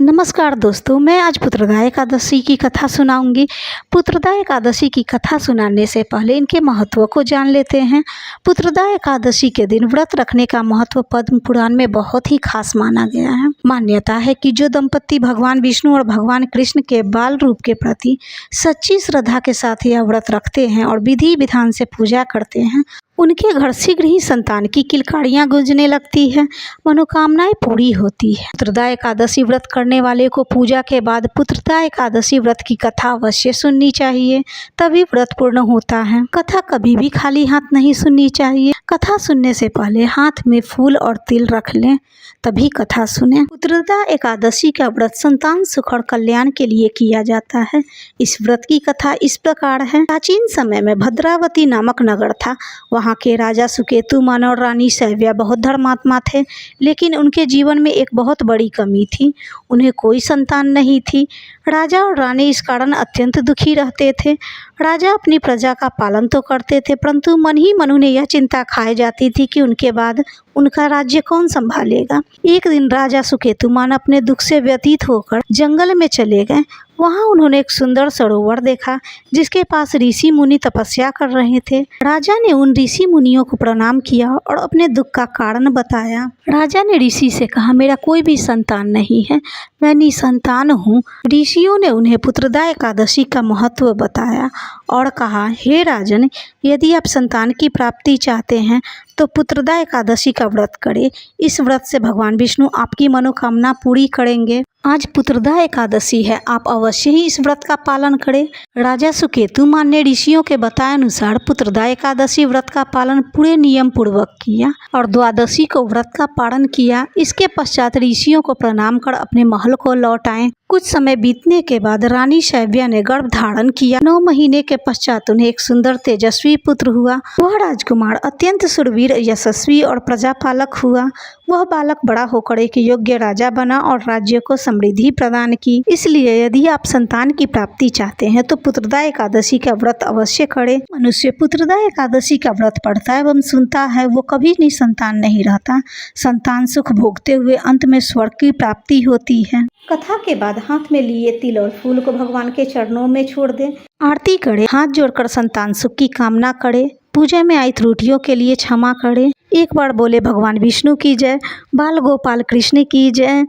नमस्कार दोस्तों, मैं आज पुत्रदा एकादशी की कथा सुनाऊंगी। पुत्रदा एकादशी की कथा सुनाने से पहले इनके महत्व को जान लेते हैं। पुत्रदा एकादशी के दिन व्रत रखने का महत्व पद्म पुराण में बहुत ही खास माना गया है। मान्यता है कि जो दंपति भगवान विष्णु और भगवान कृष्ण के बाल रूप के प्रति सच्ची श्रद्धा के साथ यह व्रत रखते हैं और विधि विधान से पूजा करते हैं, उनके घर शीघ्र ही संतान की किलकारियां गूंजने लगती है, मनोकामनाएं पूरी होती है। पुत्रदा एकादशी व्रत करने वाले को पूजा के बाद पुत्रदा एकादशी व्रत की कथा अवश्य सुननी चाहिए, तभी व्रत पूर्ण होता है। कथा कभी भी खाली हाथ नहीं सुननी चाहिए। कथा सुनने से पहले हाथ में फूल और तिल रख लें, तभी कथा सुने। पुत्रदा एकादशी का व्रत संतान सुख और कल्याण के लिए किया जाता है। इस व्रत की कथा इस प्रकार है। प्राचीन समय में भद्रावती नामक नगर था। वहाँ के राजा सुकेतुमान और रानी शैव्या बहुत धर्मात्मा थे, लेकिन उनके जीवन में एक बहुत बड़ी कमी थी। उन्हें कोई संतान नहीं थी। राजा और रानी इस कारण अत्यंत दुखी रहते थे। राजा अपनी प्रजा का पालन तो करते थे, परंतु मन ही मन उन्हें यह चिंता खाए जाती थी कि उनके बाद उनका राज्य कौन संभालेगा। एक दिन राजा सुकेतुमान अपने दुख से व्यतीत होकर जंगल में चले गए। वहाँ उन्होंने एक सुंदर सरोवर देखा, जिसके पास ऋषि मुनि तपस्या कर रहे थे। राजा ने उन ऋषि मुनियों को प्रणाम किया और अपने दुख का कारण बताया। राजा ने ऋषि से कहा, मेरा कोई भी संतान नहीं है, मैं निसंतान हूँ। ऋषियों ने उन्हें पुत्रदा एकादशी का महत्व बताया और कहा, हे राजन, यदि आप संतान की प्राप्ति चाहते हैं तो पुत्रदा एकादशी का व्रत करें। इस व्रत से भगवान विष्णु आपकी मनोकामना पूरी करेंगे। आज पुत्रदा एकादशी है, आप अवश्य ही इस व्रत का पालन करें। राजा सुकेतुमान ने ऋषियों के बताए अनुसार पुत्रदा एकादशी व्रत का पालन पूरे नियम पूर्वक किया और द्वादशी को व्रत का पालन किया। इसके पश्चात ऋषियों को प्रणाम कर अपने महल को लौट आए। कुछ समय बीतने के बाद रानी शैव्या ने गर्भ धारण किया। 9 महीने के पश्चात उन्हें एक सुंदर तेजस्वी पुत्र हुआ। वह राजकुमार अत्यंत शूरवीर, यशस्वी और प्रजापालक हुआ। वह बालक बड़ा होकर एक योग्य राजा बना और राज्य को समृद्धि प्रदान की। इसलिए यदि आप संतान की प्राप्ति चाहते हैं तो पुत्रदा एकादशी का व्रत अवश्य करें। मनुष्य पुत्रदा एकादशी का व्रत पढ़ता एवं सुनता है, वो कभी निसंतान नहीं रहता। संतान सुख भोगते हुए अंत में स्वर्ग की प्राप्ति होती है। कथा के बाद हाथ में लिए तिल और फूल को भगवान के चरणों में छोड़ दें। आरती करें, हाथ जोड़कर संतान सुख की कामना करें। पूजा में आई त्रुटियों के लिए क्षमा करें। एक बार बोले भगवान विष्णु की जय, बाल गोपाल कृष्ण की जय।